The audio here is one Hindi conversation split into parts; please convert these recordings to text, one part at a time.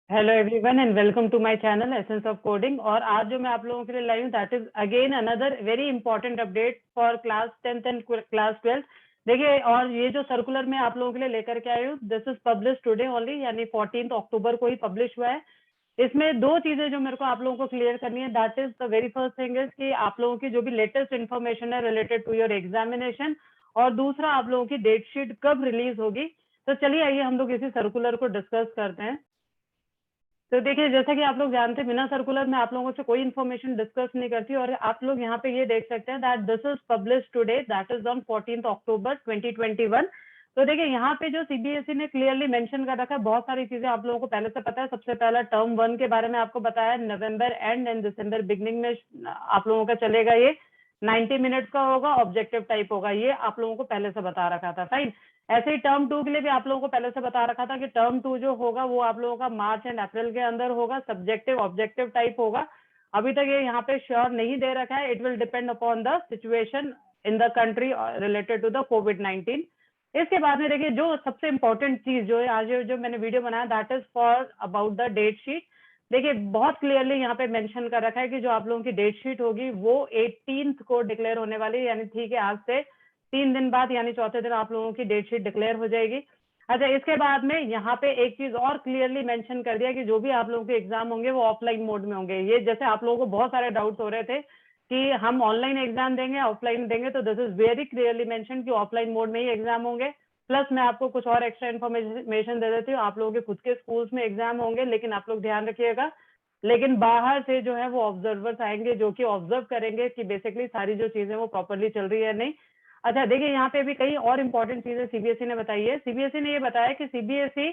Hello everyone and welcome to my channel essence of coding. और आज जो मैं आप लोगों के लिए लाई हूँ that is again another very important update for class 10th and class 12th। देखिए, और ये जो सर्कुलर मैं आप लोगों के लिए लेकर के आई हूँ, this is publish today only, यानी 14 अक्टूबर को ही पब्लिश हुआ है। इसमें दो चीजें जो मेरे को आप लोगों को क्लियर करनी है, that is the very first thing is कि आप लोगों की जो भी लेटेस्ट इन्फॉर्मेशन है रिलेटेड टू योर एग्जामिनेशन, और दूसरा आप लोगों की डेट शीट कब रिलीज होगी। तो चलिए आइए हम लोग इसी सर्कुलर को डिस्कस करते हैं। तो देखिए, जैसा कि आप लोग जानते हैं, बिना सर्कुलर में आप लोगों से कोई इन्फॉर्मेशन डिस्कस नहीं करती। और आप लोग यहाँ पे ये देख सकते हैं that this is publish today, that is on 14 अक्टूबर 2021। तो देखिए, यहाँ पे जो सीबीएसई ने क्लियरली मेंशन कर रखा है, बहुत सारी चीजें आप लोगों को पहले से पता है। सबसे पहला टर्म 1 के बारे में आपको बताया, नवंबर एंड एंड दिसंबर बिगनिंग में आप लोगों का चलेगा। ये 90 मिनट्स का होगा, ऑब्जेक्टिव टाइप होगा, ये आप लोगों को पहले से बता रखा था। फाइन। ऐसे ही टर्म 2 के लिए भी आप लोगों को पहले से बता रखा था कि टर्म 2 जो होगा वो आप लोगों का मार्च एंड अप्रैल के अंदर होगा, सब्जेक्टिव ऑब्जेक्टिव टाइप होगा। अभी तक ये यहाँ पे श्योर नहीं दे रखा है, it will depend upon the situation in the country related to the कोविड-19। इसके बाद में देखिए, जो सबसे इंपॉर्टेंट चीज जो है आज जो मैंने वीडियो बनाया, that is for about the date sheet. देखिए, बहुत क्लियरली यहाँ पे मेंशन कर रखा है कि जो आप लोगों की डेट शीट होगी वो 18th को डिक्लेयर होने वाली है, यानी ठीक है, आज से 3 दिन बाद यानी चौथे दिन आप लोगों की डेट शीट डिक्लेयर हो जाएगी। अच्छा, इसके बाद में यहाँ पे एक चीज और क्लियरली मेंशन कर दिया कि जो भी आप लोगों के एग्जाम होंगे वो ऑफलाइन मोड में होंगे। ये जैसे आप लोगों को बहुत सारे डाउट्स हो रहे थे कि हम ऑनलाइन एग्जाम देंगे ऑफलाइन देंगे, तो this is very clearly mention कि ऑफलाइन मोड में ही एग्जाम होंगे। प्लस मैं आपको कुछ और एक्स्ट्रा इन्फॉर्मेशन दे देती हूँ, आप लोगों के खुद के स्कूल्स में एग्जाम होंगे, लेकिन आप लोग ध्यान रखिएगा, लेकिन बाहर से जो है वो ऑब्जर्वर्स आएंगे जो कि ऑब्जर्व करेंगे कि बेसिकली सारी जो चीजें वो प्रॉपरली चल रही है नहीं। अच्छा, देखिए, यहाँ पे भी कई और इंपॉर्टेंट चीजें सीबीएसई ने बताई है। सीबीएसई ने ये बताया कि सीबीएसई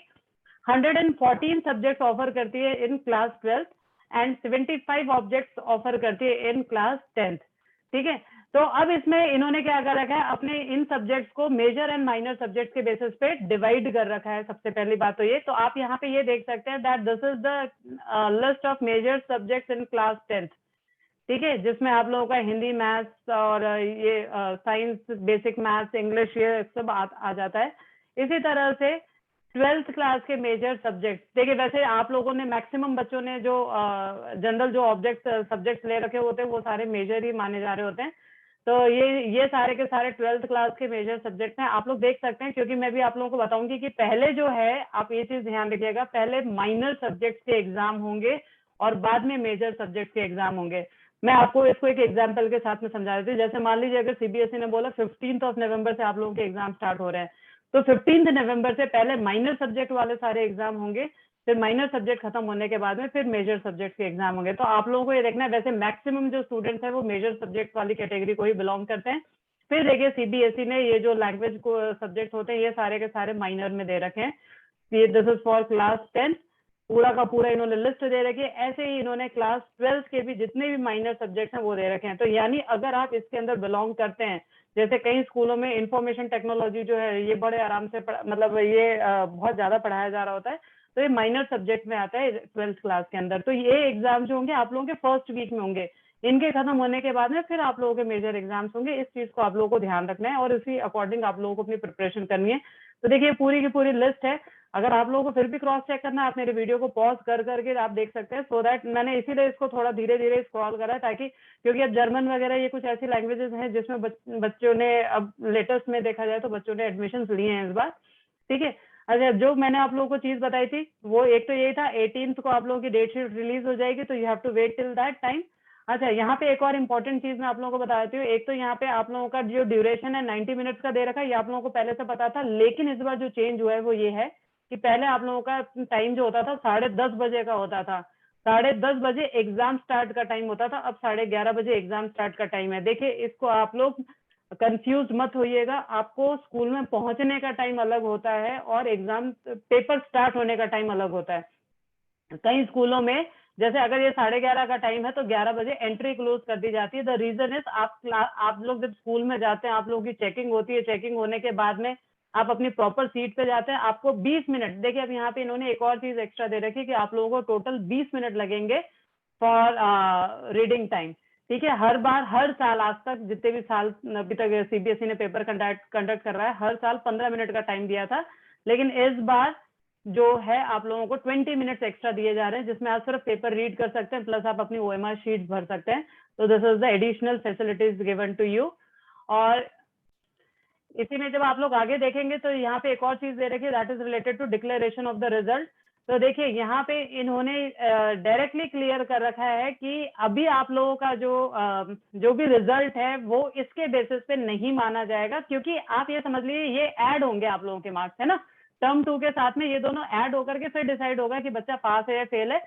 114 सब्जेक्ट ऑफर करती है in class 12th and 75 objects offer करती है इन क्लास 10th। ठीक है, तो अब इसमें इन्होंने क्या कर रखा है, अपने इन सब्जेक्ट्स को मेजर एंड माइनर सब्जेक्ट्स के बेसिस पे डिवाइड कर रखा है। सबसे पहली बात तो ये, तो आप यहाँ पे ये देख सकते हैं that this is the list of major subjects in class 10th। ठीक है, जिसमें आप लोगों का हिंदी, मैथ्स और ये साइंस, बेसिक मैथ्स, इंग्लिश, ये सब आ जाता है। इसी तरह से 12th क्लास के मेजर सब्जेक्ट, देखिए वैसे आप लोगों ने मैक्सिमम बच्चों ने जो जनरल जो ऑब्जेक्ट सब्जेक्ट ले रखे होते हैं वो सारे मेजर ही माने जा रहे होते हैं। तो ये सारे के सारे 12th क्लास के मेजर सब्जेक्ट हैं, आप लोग देख सकते हैं। क्योंकि मैं भी आप लोगों को बताऊंगी कि पहले जो है, आप ये चीज ध्यान रखिएगा, पहले माइनर सब्जेक्ट के एग्जाम होंगे और बाद में मेजर सब्जेक्ट के एग्जाम होंगे। मैं आपको इसको एक एग्जांपल के साथ में समझा देती हूँ। जैसे मान लीजिए अगर सीबीएसई ने बोला 15 नवंबर से आप लोगों के एग्जाम स्टार्ट हो रहे हैं, तो 15 नवंबर से पहले माइनर सब्जेक्ट वाले सारे एग्जाम होंगे, फिर माइनर सब्जेक्ट खत्म होने के बाद में फिर मेजर सब्जेक्ट के एग्जाम होंगे। तो आप लोगों को ये देखना है, वैसे मैक्सिमम जो स्टूडेंट्स है वो मेजर सब्जेक्ट वाली कैटेगरी को ही बिलोंग करते हैं। फिर देखिए, सीबीएसई ने ये जो लैंग्वेज को सब्जेक्ट होते हैं ये सारे के सारे माइनर में दे रखे हैं। ये दिस इज फॉर क्लास 10, पूरा का पूरा इन्होंने लिस्ट दे रखी है। ऐसे ही इन्होंने क्लास 12 के भी जितने भी माइनर सब्जेक्ट हैं वो दे रखे हैं। तो यानी अगर आप इसके अंदर बिलोंग करते हैं, जैसे कई स्कूलों में इंफॉर्मेशन टेक्नोलॉजी जो है ये बड़े आराम से मतलब ये बहुत ज्यादा पढ़ाया जा रहा होता है, तो ये माइनर सब्जेक्ट में आता है 12th क्लास के अंदर। तो ये एग्जाम जो होंगे आप लोगों के फर्स्ट वीक में होंगे, इनके खत्म होने के बाद में फिर आप लोगों के मेजर एग्जाम्स होंगे। इस चीज को आप लोगों को ध्यान रखना है और इसी अकॉर्डिंग आप लोगों को अपनी प्रिपरेशन करनी है। तो देखिए, पूरी की पूरी लिस्ट है। अगर आप लोगों को फिर भी क्रॉस चेक करना है, आप मेरे वीडियो को पॉज कर करके आप देख सकते हैं। सो दैट मैंने इसीलिए इसको थोड़ा धीरे धीरे स्क्रॉल करा, ताकि क्योंकि अब जर्मन वगैरह ये कुछ ऐसी लैंग्वेजेस हैं जिसमें बच्चों ने अब लेटेस्ट में देखा जाए तो बच्चों ने एडमिशन लिए हैं इस बार। ठीक है, अच्छा, जो मैंने आप लोगों को चीज बताई थी वो एक तो यही था, 18th को आप लोगों की डेट शीट रिलीज हो जाएगी, तो you have to wait till that time. अच्छा, यहाँ पे एक और इम्पोर्टेंट चीज मैं आप लोगों को बताती हूँ। एक तो यहाँ पे आप लोगों का जो ड्यूरेशन है 90 मिनट्स का दे रखा है, ये आप लोगों को पहले से पता था, लेकिन इस बार जो चेंज हुआ है वो ये है कि पहले आप लोगों का टाइम जो होता था 10:30 बजे का होता था। 10:30 बजे एग्जाम स्टार्ट का टाइम होता था, अब 11:30 बजे एग्जाम स्टार्ट का टाइम है। देखिए, इसको आप लोग कंफ्यूज मत होइएगा, आपको स्कूल में पहुंचने का टाइम अलग होता है और एग्जाम पेपर स्टार्ट होने का टाइम अलग होता है। कई स्कूलों में जैसे अगर ये 11:30 का टाइम है तो 11 बजे एंट्री क्लोज कर दी जाती है। द रीजन इज आप लोग जब स्कूल में जाते हैं, आप लोगों की चेकिंग होती है, चेकिंग होने के बाद में आप अपनी प्रॉपर सीट पे जाते हैं, आपको 20 मिनट, देखिए अब यहाँ पे इन्होंने एक और चीज एक्स्ट्रा दे रखी है कि आप लोगों को टोटल 20 मिनट लगेंगे फॉर रीडिंग टाइम। ठीक है, हर बार, हर साल आज तक जितने भी साल अभी तक सीबीएसई ने पेपर कंडक्ट कर रहा है, हर साल 15 मिनट का टाइम दिया था, लेकिन इस बार जो है आप लोगों को 20 मिनट्स एक्स्ट्रा दिए जा रहे हैं, जिसमें आप सिर्फ पेपर रीड कर सकते हैं, प्लस आप अपनी OMR शीट भर सकते हैं। तो this is the additional facilities given to you. और इसी में जब आप लोग आगे देखेंगे तो यहाँ पे एक और चीज दे रखी है, that is related to declaration of the result. तो देखिए यहाँ पे इन्होंने डायरेक्टली क्लियर कर रखा है कि अभी आप लोगों का जो भी रिजल्ट है वो इसके बेसिस पे नहीं माना जाएगा, क्योंकि आप ये समझ लीजिए ये ऐड होंगे आप लोगों के मार्क्स, है ना। टर्म 2 के साथ में ये दोनों ऐड होकर के फिर डिसाइड होगा कि बच्चा पास है या फेल है।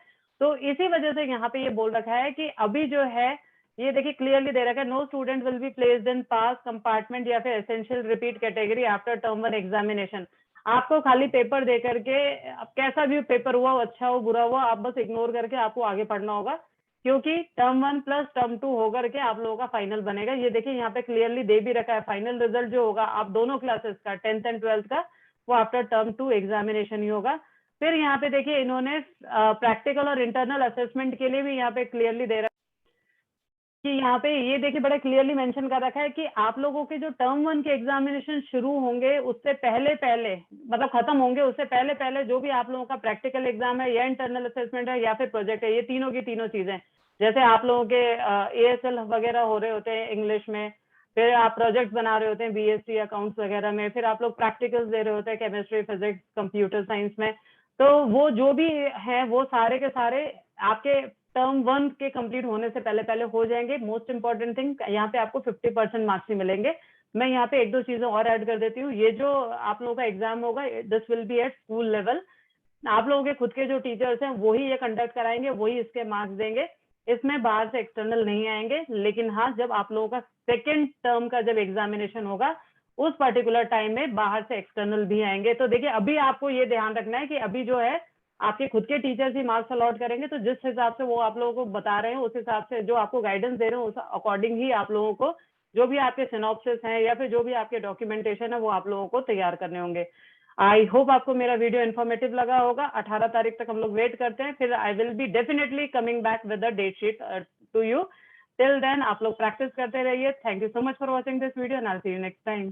तो इसी वजह से यहाँ पे ये बोल रखा है कि अभी जो है ये देखिए क्लियरली दे रखा है, no student will be placed in pass compartment या फिर essential repeat category after term 1 examination. आपको खाली पेपर दे करके, अब कैसा भी पेपर हुआ, अच्छा हो बुरा हुआ, आप बस इग्नोर करके आपको आगे पढ़ना होगा, क्योंकि टर्म 1 प्लस टर्म 2 होकर के आप लोगों का फाइनल बनेगा। ये देखिए यहाँ पे क्लियरली दे भी रखा है, फाइनल रिजल्ट जो होगा आप दोनों क्लासेस का 10th एंड 12th का, वो आफ्टर टर्म 2 एग्जामिनेशन ही होगा। फिर यहाँ पे देखिए इन्होंने प्रैक्टिकल और इंटरनल असेसमेंट के लिए भी यहाँ पे क्लियरली दे रखा कि यहाँ पे ये देखिए बड़ा क्लियरली मेंशन कर रखा है कि आप लोगों के जो टर्म 1 के एग्जामिनेशन शुरू होंगे उससे पहले पहले, मतलब खत्म होंगे उससे पहले पहले, जो भी आप लोगों का प्रैक्टिकल एग्जाम है या इंटरनल असेसमेंट है या फिर प्रोजेक्ट है, ये तीनों की तीनों चीजें, जैसे आप लोगों के ASL वगैरह हो रहे होते हैं इंग्लिश में, फिर आप प्रोजेक्ट बना रहे होते हैं BSc अकाउंट्स वगैरह में, फिर आप लोग प्रैक्टिकल्स दे रहे होते हैं केमिस्ट्री, फिजिक्स, कंप्यूटर साइंस में, तो वो जो भी है वो सारे के सारे आपके टर्म 1 के कंप्लीट होने से पहले पहले हो जाएंगे। मोस्ट इंपॉर्टेंट थिंग, यहाँ पे आपको 50% मार्क्स ही मिलेंगे। मैं यहाँ पे एक दो चीजें और ऐड कर देती हूँ। ये जो आप लोगों का एग्जाम होगा, this will be at school level. आप लोगों के खुद के जो टीचर्स हैं वही ये कंडक्ट कराएंगे, वही इसके मार्क्स देंगे, इसमें बाहर से एक्सटर्नल नहीं आएंगे। लेकिन हाँ, जब आप लोगों का सेकेंड टर्म का जब एग्जामिनेशन होगा उस पर्टिकुलर टाइम में बाहर से एक्सटर्नल भी आएंगे। तो देखिए अभी आपको ये ध्यान रखना है कि अभी जो है आपके खुद के टीचर्स ही मार्क्स अलॉट करेंगे, तो जिस हिसाब से वो आप लोगों को बता रहे हैं उस हिसाब से जो आपको गाइडेंस दे रहे हैं उस अकॉर्डिंग ही आप लोगों को जो भी आपके सिनॉप्सिस हैं या फिर जो भी आपके डॉक्यूमेंटेशन है वो आप लोगों को तैयार करने होंगे। आई होप आपको मेरा वीडियो इन्फॉर्मेटिव लगा होगा। 18 तारीख तक हम लोग वेट करते हैं, फिर I will be definitely coming back with the date sheet to you. Till then आप लोग प्रैक्टिस करते रहिए। Thank you so much for watching this video and I will see you next time.